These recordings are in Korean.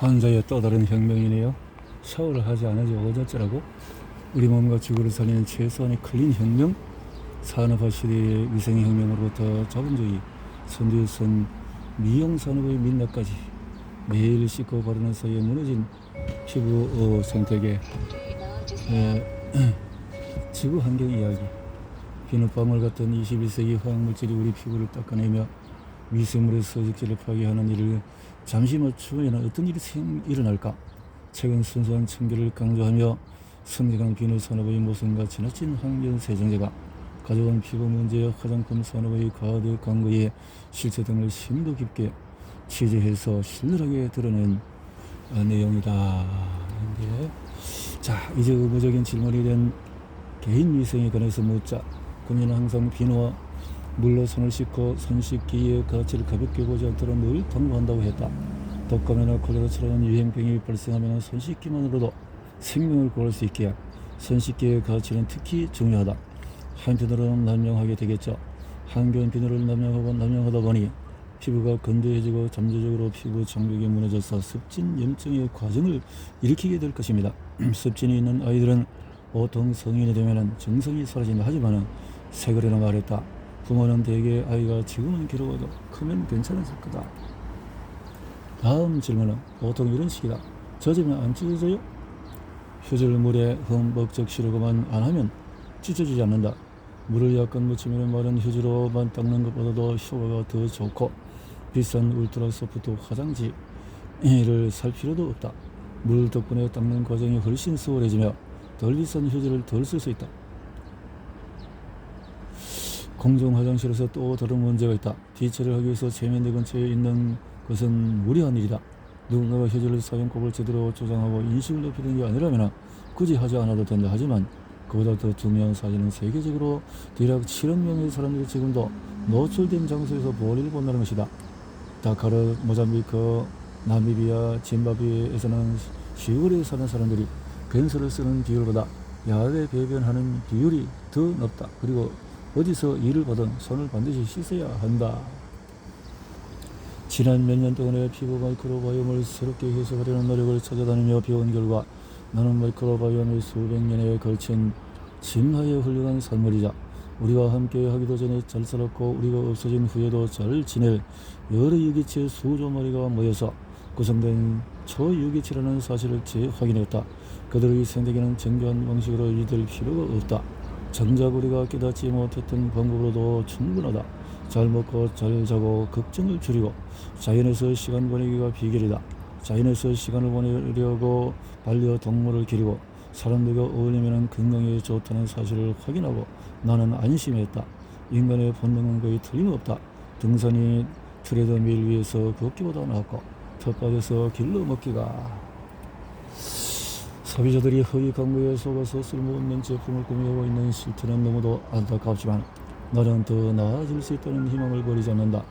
환자의 또 다른 혁명이네요. 샤워를 하지 않아지 어쩌라고? 우리 몸과 지구를 살리는 최소한의 클린 혁명? 산업화 시대의 위생혁명으로부터 자본주의, 선두에선 미용산업의 민낯까지 매일 씻고 바르는 사이에 무너진 피부 생태계, 지구 환경 이야기. 비눗방울 같은 21세기 화학물질이 우리 피부를 닦아내며 미생물의 서식지를 파괴하는 일을 잠시 멈추면 어떤 일이 일어날까? 최근 순수한 청결을 강조하며 성장한 비누 산업의 모순과 지나친 환경 세정제가 가져온 피부 문제와 화장품 산업의 과대 광고의 실체 등을 심도 깊게 취재해서 신랄하게 드러낸 내용이다. 자, 이제 의무적인 질문에 대한 개인 위생에 관해서 묻자. 그녀는 항상 비누와 물로 손을 씻고 손 씻기의 가치를 가볍게 보지 않도록 늘 당부한다고 했다. 독감이나 콜레라처럼 유행병이 발생하면 손 씻기만으로도 생명을 구할 수 있기에 손 씻기의 가치는 특히 중요하다. 한편으로는 남용하게 되겠죠. 항균 비누를 남용하다 보니 피부가 건조해지고 잠재적으로 피부 장벽이 무너져서 습진 염증의 과정을 일으키게 될 것입니다. 습진이 있는 아이들은 보통 성인이 되면 증상이 사라진다. 하지만 세그레나 말했다. 부모는 대개 아이가 지금은 괴로워도 크면 괜찮아질 거다. 다음 질문은 보통 이런 식이다. 젖으면 안 찢어져요? 휴지를 물에 흠뻑 적시려고만 안 하면 찢어지지 않는다. 물을 약간 묻히면 마른 휴지로만 닦는 것보다도 효과가 더 좋고 비싼 울트라 소프트 화장지를 살 필요도 없다. 물 덕분에 닦는 과정이 훨씬 수월해지며 덜 비싼 휴지를 덜 쓸 수 있다. 공중 화장실에서 또 다른 문제가 있다. 뒤처리를 하기 위해서 세면대 근처에 있는 것은 무리한 일이다. 누군가가 휴지를 사용법을 제대로 조장하고 인식을 높이는 게 아니라면 굳이 하지 않아도 된다. 하지만 그보다 더 중요한 사실은 세계적으로 대략 7억 명의 사람들이 지금도 노출된 장소에서 볼일을 본다는 것이다. 다카르, 모잠비크, 나미비아, 짐바브웨에서는 시골에 사는 사람들이 변소를 쓰는 비율보다 야외 배변하는 비율이 더 높다. 그리고 어디서 일을 받든 손을 반드시 씻어야 한다. 지난 몇 년 동안의 피부 마이크로바이옴을 새롭게 해석하려는 노력을 찾아다니며 배운 결과 나는 마이크로바이옴의 수백 년에 걸친 진화의 훌륭한 산물이자 우리와 함께 하기도 전에 잘 살았고 우리가 없어진 후에도 잘 지낼 여러 유기체 수조 마리가 모여서 구성된 초유기체라는 사실을 재확인했다. 그들의 생태계는 정교한 방식으로 유지될 필요가 없다. 정작 우리가 깨닫지 못했던 방법으로도 충분하다. 잘 먹고 잘 자고 걱정을 줄이고 자연에서 시간 보내기가 비결이다. 자연에서 시간을 보내려고 반려동물을 기르고 사람들과 어울리면 건강에 좋다는 사실을 확인하고 나는 안심했다. 인간의 본능은 거의 틀림없다. 등산이 트레드밀 위에서 걷기보다 낫고 텃밭에서 길러 먹기가. 소비자들이 허위 광고에 속아서 쓸모없는 제품을 구매하고 있는 실태는 너무도 안타깝지만 나는 더 나아질 수 있다는 희망을 버리지 않는다.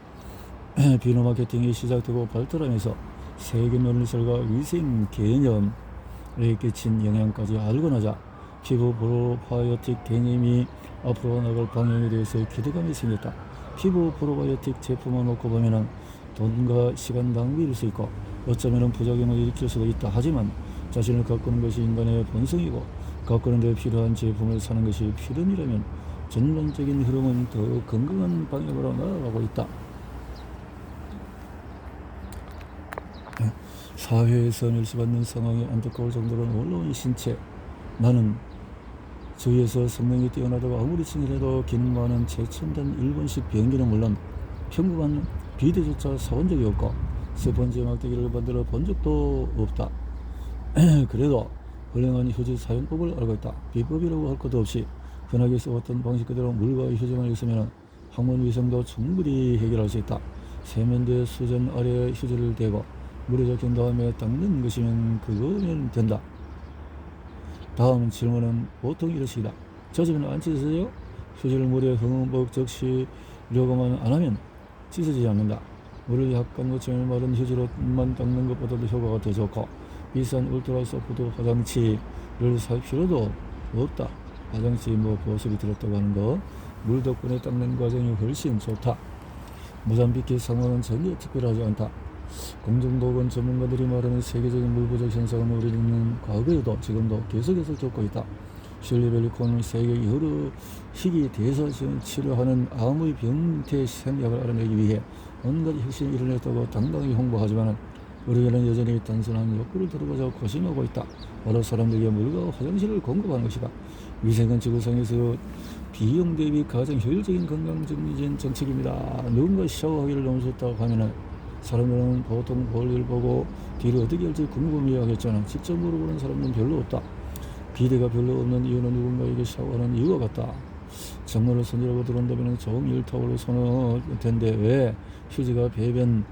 비누 마케팅이 시작되고 발달하면서 세계 논리설과 위생 개념에 끼친 영향까지 알고 나자 피부 프로바이오틱 개념이 앞으로 나갈 방향에 대해서 기대감이 생겼다. 피부 프로바이오틱 제품을 놓고 보면 돈과 시간 낭비일 수 있고 어쩌면 부작용을 일으킬 수도 있다. 하지만 자신을 가꾸는 것이 인간의 본성이고 가꾸는 데 필요한 제품을 사는 것이 필연이라면 전반적인 흐름은 더 건강한 방향으로 나아가고 있다. 사회에서 멸시받는 상황이 안타까울 정도로 놀라운 신체. 나는 주위에서 성능이 뛰어나다고 아무리 칭찬해도 기능 많은 최첨단 일본식 변기는 물론 평범한 비데조차 사본 적이 없고 스펀지 막대기를 만들어 본 적도 없다. 그래도 훌륭한 휴지 사용법을 알고 있다. 비법이라고 할 것도 없이 흔하게 써왔던 방식 그대로 물과 휴지만 있으면 항문 위생도 충분히 해결할 수 있다. 세면대 수전 아래에 휴지를 대고 물에 적힌 다음에 닦는 것이면 그거면 된다. 다음 질문은 보통 이렇습니다. 젖으면 안 찢어져요? 휴지를 물에 흠뻑 적시려고만 안 하면 찢어지지 않는다. 물을 약간 묻히면 마른 휴지로만 닦는 것보다도 효과가 더 좋고 비싼 울트라 소프트 화장지를 살 필요도 없다. 화장지 보습이 들었다고 하는 거 물 덕분에 닦는 과정이 훨씬 좋다. 모잠비크 상어는 전혀 특별하지 않다. 공정보건 전문가들이 말하는 세계적인 물 부족 현상은 우리는 과거에도 지금도 계속해서 겪고 있다. 슐리 벨리콘은 세계 여러 희귀 대사증 치료하는 암의 병태 생약을 알아내기 위해 온갖 혁신을 이뤄냈다고 당당히 홍보하지만 우리에게는 여전히 단순한 욕구를 들어보자 고심하고 있다. 바로 사람들에게 물과 화장실을 공급하는 것이다. 위생은 지구상에서 비용 대비 가장 효율적인 건강증진 정책입니다. 누군가 샤워하기를 너무 좋다고 하면 사람들은 보통 볼일 보고 뒤를 어떻게 할지 궁금해하겠잖아. 직접 물어보는 사람은 별로 없다. 비대가 별로 없는 이유는 누군가에게 샤워하는 이유가 같다. 장로를 손질하고 들어온다면 좋은 일타월로 선호할 텐데 왜 휴지가 배변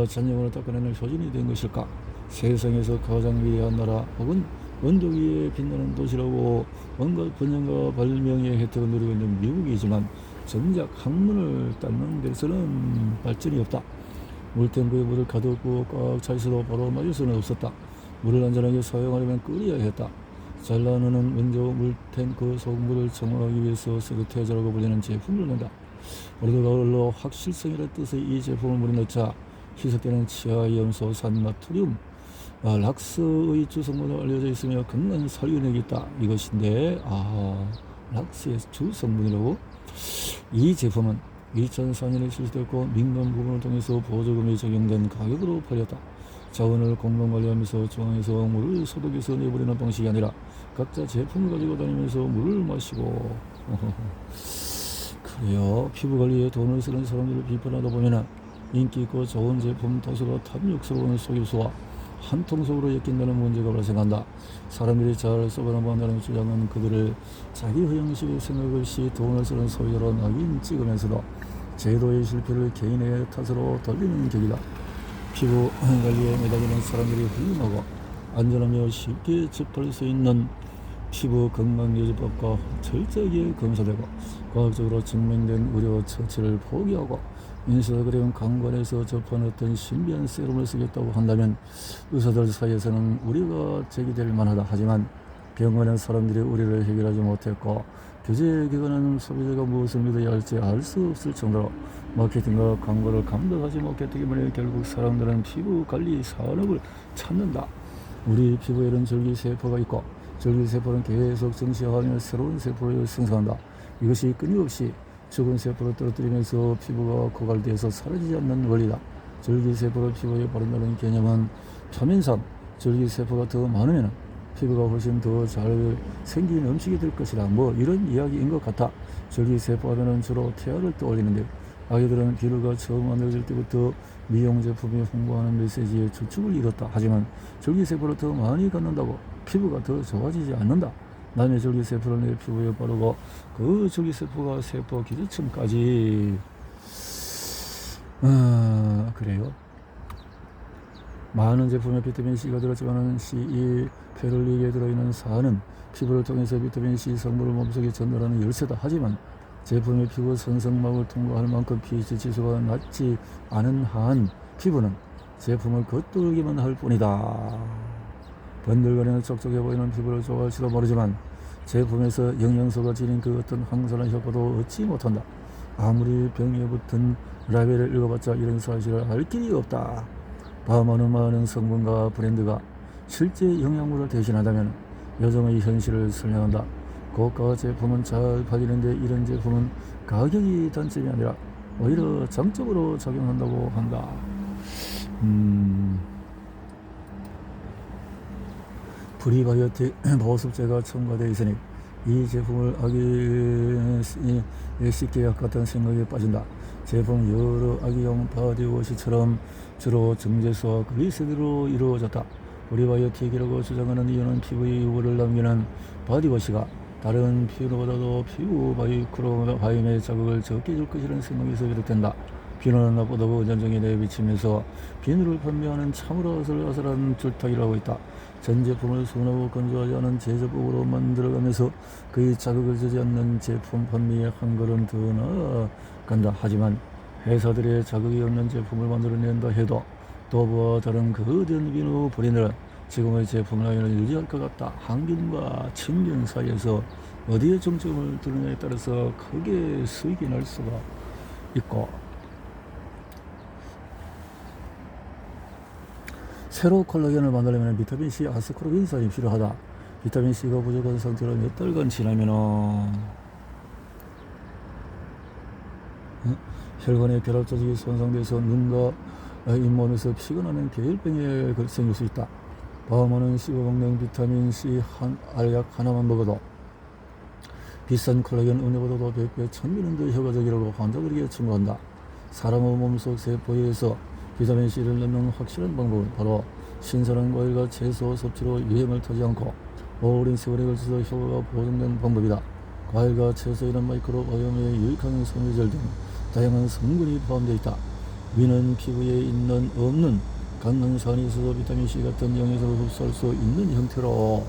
잔여물을 닦아내는 효진이 된 것일까? 세상에서 가장 위대한 나라 혹은 언덕 위에 빛나는 도시라고 온갖 번영과 발명의 혜택을 누리고 있는 미국이지만 정작 학문을 닦는 데서는 발전이 없다. 물탱크에 물을 가득 부어 꽉 차 있어도 바로 마실 수는 없었다. 물을 안전하게 사용하려면 끓여야 했다. 잘 나누는 먼저 물탱크 속물을 정화하기 위해서 세르테자라고 불리는 제품을 넣는다. 우리도 가을로 확실성이라는 뜻의 이 제품을 물에 넣자 희석되는 치아, 염소, 산, 나트륨, 락스의 주성분으로 알려져 있으며 건강 살균력이 있다. 이것인데 락스의 주성분이라고? 이 제품은 2004년에 출시되었고 민간 부분을 통해서 보조금이 적용된 가격으로 팔렸다. 자원을 공동관리하면서 중앙에서 물을 소독해서 내버리는 방식이 아니라 각자 제품을 가지고 다니면서 물을 마시고 그래요. 피부관리에 돈을 쓰는 사람들을 비판하다 보면 인기 있고 좋은 제품 다수가 탐욕스러운 속일수와 한 통속으로 엮인다는 문제가 발생한다. 사람들이 잘 써보라고 한다는 주장은 그들을 자기 허영식의 생각 없이 돈을 쓰는 소유로 낙인 찍으면서도 제도의 실패를 개인의 탓으로 돌리는 격이다. 피부 관리에 매달리는 사람들이 훌륭하고 안전하며 쉽게 접할 수 있는 피부 건강유지법과 철저하게 검사되고 과학적으로 증명된 의료 처치를 포기하고 인스타그램 광고에서 접한 어떤 신비한 세럼을 쓰겠다고 한다면 의사들 사이에서는 우려가 제기될 만하다. 하지만 병원의 사람들이 우려를 해결하지 못했고 규제기관은 소비자가 무엇을 믿어야 할지 알 수 없을 정도로 마케팅과 광고를 감당하지 못했기 때문에 결국 사람들은 피부관리 산업을 찾는다. 우리 피부에는 줄기세포가 있고 줄기세포는 계속 정시화하며 새로운 세포를 생성한다. 이것이 끊임없이 죽은 세포를 떨어뜨리면서 피부가 고갈되어서 사라지지 않는 원리다. 줄기세포를 피부에 바른다는 개념은 표면상 줄기세포가 더 많으면 피부가 훨씬 더 잘 생긴 음식이 될 것이다. 이런 이야기인 것 같아. 줄기세포 하면은 주로 태아를 떠올리는데 아이들은 비루가 처음 만들어질 때부터 미용 제품이 홍보하는 메시지에 주축을 이뤘다. 하지만 줄기세포를 더 많이 갖는다고 피부가 더 좋아지지 않는다. 남의 줄기세포를 내 피부에 바르고 그 줄기세포가 세포 기저층까지 그래요. 많은 제품에 비타민C가 들었지만 C2 페룰릭에 들어있는 사는 피부를 통해서 비타민C 성분을 몸속에 전달하는 열쇠다. 하지만 제품의 피부 선성막을 통과할 만큼 pH 지수가 낮지 않은 한 피부는 제품을 겉돌기만 할 뿐이다. 번들거리는 촉촉해 보이는 피부를 좋아할지도 모르지만 제품에서 영양소가 지닌 그 어떤 항산화 효과도 얻지 못한다. 아무리 병에 붙은 라벨을 읽어봤자 이런 사실을 알 길이 없다. 많은 성분과 브랜드가 실제 영양물을 대신한다면 요즘의 현실을 설명한다. 고가 제품은 잘 팔리는데 이런 제품은 가격이 단점이 아니라 오히려 장점으로 작용한다고 한다. 프리바이오틱 보습제가 첨가되어 있으니 이 제품을 아기 씻기약 같은 생각에 빠진다. 제품 여러 아기용 바디워시처럼 주로 정제수와 글리세린으로 이루어졌다. 프리바이오틱이라고 주장하는 이유는 피부에 유분을 남기는 바디워시가 다른 비누보다도 피부 마이크로바이옴의 자극을 적게 줄 것이라는 생각에서 비롯된다. 비누는 나쁘다고 은연중에 내비치면서 비누를 판매하는 참으로 아슬아슬한 줄타기라고 있다. 전 제품을 순하고 건조하지 않은 제조법으로 만들어가면서 그의 자극을 주지 않는 제품 판매에 한 걸음 더 나아간다. 하지만 회사들의 자극이 없는 제품을 만들어낸다 해도 도브와 다른 거대한 비누 브랜드는 지금의 제품 라인을 유지할 것 같다. 항균과 친균 사이에서 어디에 중점을 두느냐에 따라서 크게 수익이 날 수가 있고 새로 콜라겐을 만들려면 비타민C 아스코르빈산이 필요하다. 비타민C가 부족한 상태로 몇 달간 지나면은 혈관의 결합 조직이 손상돼서 눈과 잇몸에서 피가 나는 계열병에 생길 수 있다. 밤에는 씹어먹는 비타민C 알약 하나만 먹어도 비싼 콜라겐 음료보다도 100배, 1000배는 더 효과적이라고 환자들에게 충고한다. 사람의 몸속 세포에서 비타민C를 넣는 확실한 방법은 바로 신선한 과일과 채소 섭취로 위험을 타지 않고 오랜 세월에 걸쳐서 효과가 보존된 방법이다. 과일과 채소에는 마이크로바이옴에 유익한 섬유질 등 다양한 성분이 포함되어 있다. 위는 피부에 있는 없는 강낭산이 있어서 비타민C 같은 영양소를 흡수할 수 있는 형태로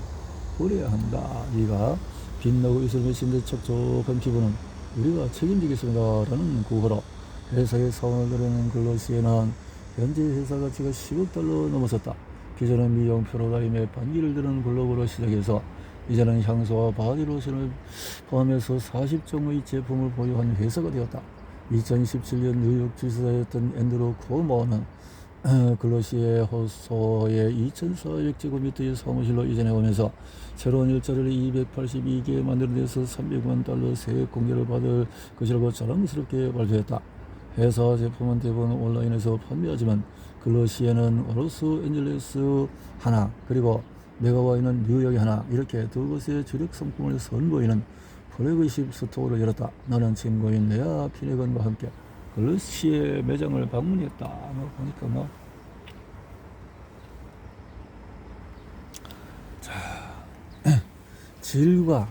그래야 한다. 이가 빛나고 이슬 맺힌 듯 촉촉한 피부는 우리가 책임지겠습니다. 라는 구호로 회사에 사원을 드리는 글로시에는 현재 회사 가치가 10억 달러 넘어섰다. 기존은 미용, 프로다임에 반기를 드는 글로브로 시작해서 이제는 향수와 바디로션을 포함해서 40종의 제품을 보유한 회사가 되었다. 2017년 뉴욕 지사였던 앤드루 쿠오모는 글로시의 호소에 2,400제곱미터의 사무실로 이전해오면서 새로운 일자리를 282개 만들어내서 300만 달러 세액 공개를 받을 것이라고 자랑스럽게 발표했다. 회사 제품은 대부분 온라인에서 판매하지만 글로시에는 로스앤젤레스 하나 그리고 메가와 있는 뉴욕에 하나 이렇게 두 곳의 주력 상품을 선보이는 플래그십 스토어를 열었다. 나는 친구인 레아 피네건과 함께 글로시의 매장을 방문했다. 보니까 질과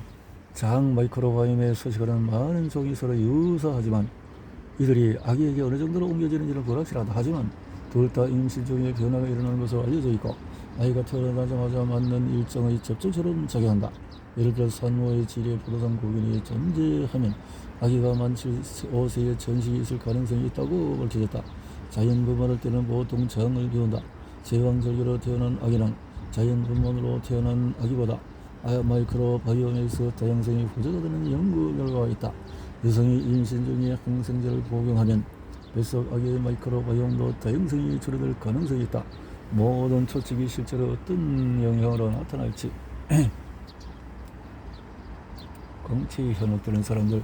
장 마이크로바이옴에 서식하는 많은 종이 서로 유사하지만 이들이 아기에게 어느 정도로 옮겨지는지는 불확실하다. 하지만 둘 다 임신 중에 변화가 일어나는 것으로 알려져 있고 아이가 태어나자마자 맞는 일정의 접종처럼 작용한다. 예를 들어 산모의 질의 포도당 고균이 존재하면 아기가 만 5세의 전식이 있을 가능성이 있다고 밝혀졌다. 자연분만할 때는 보통 장을 비운다. 제왕절개로 태어난 아기는 자연분만으로 태어난 아기보다 마이크로바이옴에서 다양성이 후져가 되는 연구 결과가 있다. 여성이 임신 중에 항생제를 복용하면 뱃속 아기의 마이크로바이옴도 다양성이 줄어들 가능성이 있다. 모든 초측이 실제로 어떤 영향으로 나타날지 정치 현혹되는 사람들,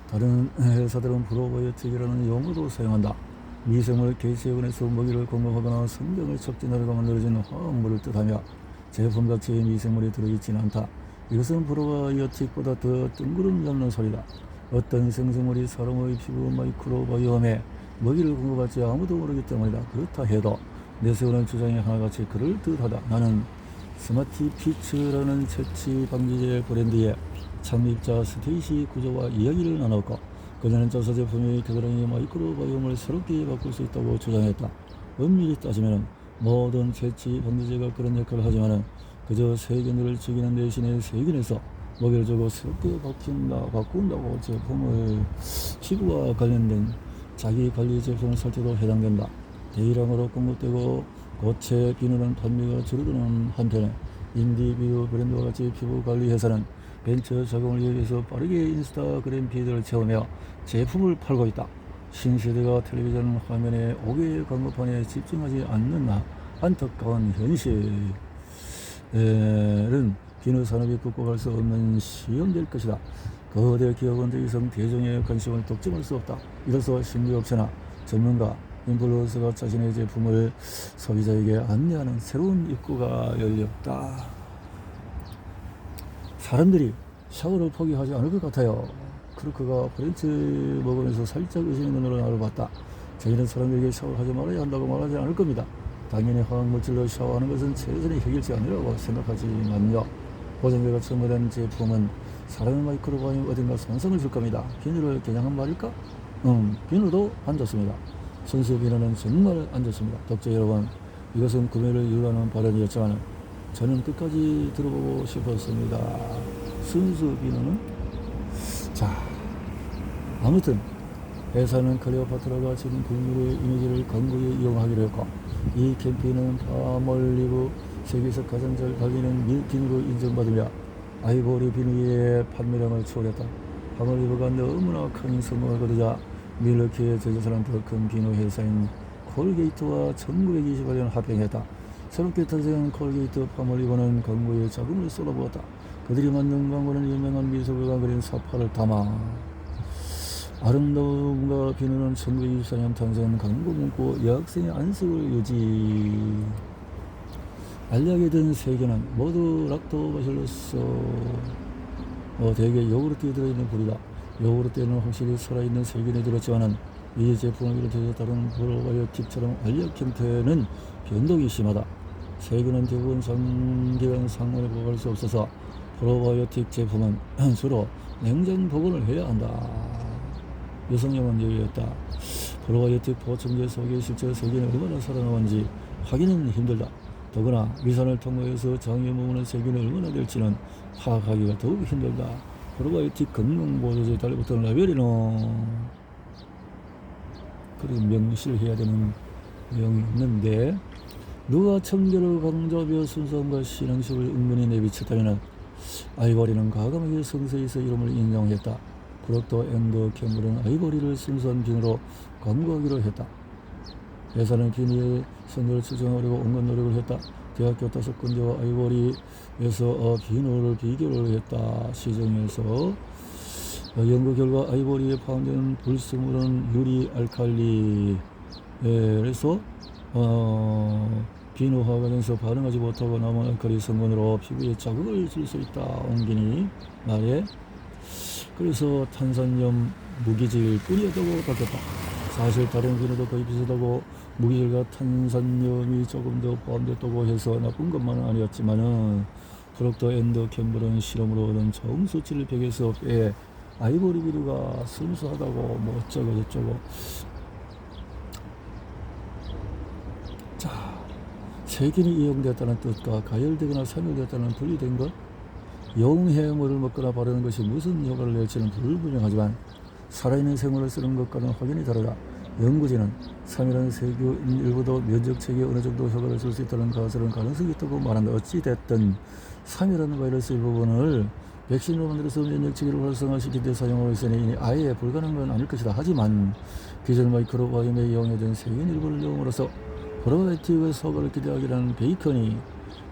다른 회사들은 프로바이오틱이라는 용어도 사용한다. 미생물 개체원에서 먹이를 공급하거나 성장을 촉진하려고 만들어진 화학물을 뜻하며 제품 자체에 미생물이 들어있지는 않다. 이것은 프로바이오틱보다 더 뜬구름 잡는 소리다. 어떤 생생물이 사람의 피부 마이크로바이옴에 먹이를 공급할지 아무도 모르기 때문이다. 그렇다 해도 내세우는 주장이 하나같이 그럴듯하다. 나는 스마티피츠라는 채취 방지제 브랜드의 창립자 스테이시 구조와 이야기를 나눴고 그녀는 자사 제품의 겨드랑이 마이크로바이옴을 새롭게 바꿀 수 있다고 주장했다. 엄밀히 따지면 모든 채취 방지제가 그런 역할을 하지만 그저 세균들을 죽이는 대신에 세균에서 먹이를 주고 새롭게 바꾼다고 제품을 피부와 관련된 자기관리 제품을 살 때도 해당된다. 대량으로 공급되고 고체 비누는 판매가 줄어드는 한편에 인디비두 브랜드와 같이 피부관리 회사는 벤처 자금을 이용해서 빠르게 인스타그램 피드를 채우며 제품을 팔고 있다. 신세대가 텔레비전 화면에 5개의 광고판에 집중하지 않는 안타까운 현실은 비누 산업이 극복할 수 없는 시험될 것이다. 거대 기업은 더 이상 대중의 관심을 독점할 수 없다. 이로써 신규업체나 전문가, 인플루언서가 자신의 제품을 소비자에게 안내하는 새로운 입구가 열렸다. 사람들이 샤워를 포기하지 않을 것 같아요. 크루크가 프렌치 먹으면서 살짝 의심의 눈으로 나를 봤다. 자기는 사람들에게 샤워하지 말아야 한다고 말하지 않을 겁니다. 당연히 화학물질로 샤워하는 것은 최선의 해결책이 아니라고 생각하지만요. 보정제가 첨가된 제품은 사람의 마이크로바이옴 어딘가 손상을 줄 겁니다. 비누를 겨냥한 말일까? 비누도 안 좋습니다. 순수 비누는 정말 안 좋습니다. 독자 여러분, 이것은 구매를 유도하는 발언이었지만 저는 끝까지 들어보고 싶었습니다. 순수 비누는? 자, 아무튼 회사는 클레오파트라가 지닌 국민의 이미지를 광고에 이용하기로 했고 이 캠페인은 파멀리브 세계에서 가장 잘 팔리는 비누로 인정받으며 아이보리 비누의 판매량을 추월했다. 파멀리브가 너무나 큰 성공을 거두자 밀워키의 제조사는 더 큰 비누 회사인 콜게이트와 1928년 합병했다. 새롭게 탄생한 콜게이트 팜을 이번엔 광고에 자금을 쏟아부었다. 그들이 만든 광고는 유명한 미소가 그린 사파를 담아 아름다움과 비누는 1924년 탄생한 광고 문구 여학생의 안색을 유지. 알약에 든 세계는 모두 락토바실러스 대개 요구르트에 들어있는 불이다. 요구르트에는 확실히 살아있는 세균이 들었지만은 이 제품을 비롯해서 다른 프로바이오틱처럼 알약 형태는 변동이 심하다. 세균은 대부분 장기간 상온에 보관할 수 없어서 프로바이오틱 제품은 주로 냉장 보관을 해야 한다. 여성용은 얘기했다. 프로바이오틱 보충제 속에 실제 세균이 얼마나 살아남은지 확인은 힘들다. 더구나 위산을 통과해서 장에 머무는 세균이 얼마나 될지는 파악하기가 더욱 힘들다. 프로바이오틱 건강보조제에 달라붙은 라벨에는 그런 명시를 해야 되는 내용이 있는데, 누가 청결을 강조하며 순수함과 신앙심을 은근히 내비쳤다면 아이보리는 과감하게 성서에서 이름을 인용했다. 프록터 앤드 캠블은 아이보리를 순수한 비누로 광고하기로 했다. 회사는 비누의 선도를 측정하려고 온갖 노력을 했다. 대학교 5군데와 아이보리에서 비누를 비교를 했다. 시중에서 연구 결과 아이보리에 포함된 불순물은 유리 알칼리, 그래서 비누화 과정에서 반응하지 못하고 남은 알칼리 성분으로 피부에 자극을 줄 수 있다. 옹기니 말에. 그래서 탄산염 무기질 뿐이었다고 밝혔다. 사실 다른 비누도 거의 비슷하고 무기질과 탄산염이 조금 더 포함됐다고 해서 나쁜 것만은 아니었지만은 프록터 앤드 캠블은 실험으로 얻은 좋은 수치를 베개서 빼 아이보리 비누가 순수하다고 뭐 어쩌고 저쩌고. 자, 세균이 이용되었다는 뜻과 가열되거나 사멸되었다는 분리된 것, 용해물을 먹거나 바르는 것이 무슨 효과를 낼지는 불분명하지만 살아있는 생물을 쓰는 것과는 확연히 다르다. 연구진은 사멸한 세균 일부도 면역체계에 어느 정도 효과를 줄 수 있다는 가설은 가능성이 있다고 말한다. 어찌됐든 사멸한 바이러스 일부분을 백신으로 만들어서 면역체계를 활성화시킬 때 사용하고 있으니 아예 불가능한 건 아닐 것이다. 하지만 기존 마이크로바이옴에 이용해둔 세균 일부를 넣음으로써 프로바이오틱의 효과를 기대하기라는 베이컨이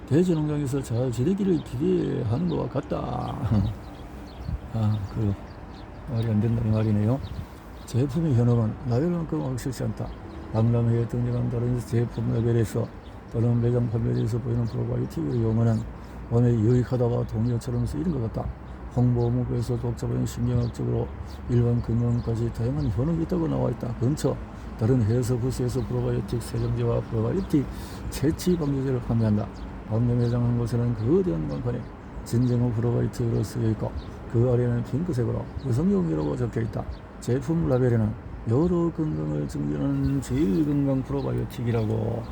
대전환경에서 잘 지내기를 기대하는 것과 같다. 그 말이 안 된다는 말이네요. 제품의 현황은 라벨만큼 확실치 않다. 박람회에 등장한 다른 제품 라벨에서 또는 매장 판매에서 보이는 프로바이오틱을 이용하는 몸에 유익하다와 동료처럼 쓰이는 것 같다. 홍보 문구에서 복잡한 신경학적으로 일반 건강까지 다양한 효능이 있다고 나와 있다. 근처 다른 해외에서 부스에서 프로바이오틱 세정제와 프로바이오틱 채취 방조제를 판매한다. 박람회장 한 곳에는 거대한 간판에 진정한 프로바이오틱으로 쓰여 있고 그 아래는 핑크색으로 여성용이라고 적혀 있다. 제품 라벨에는 여러 건강을 증진하는 제일 건강 프로바이오틱이라고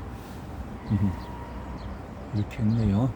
이렇게 했네요.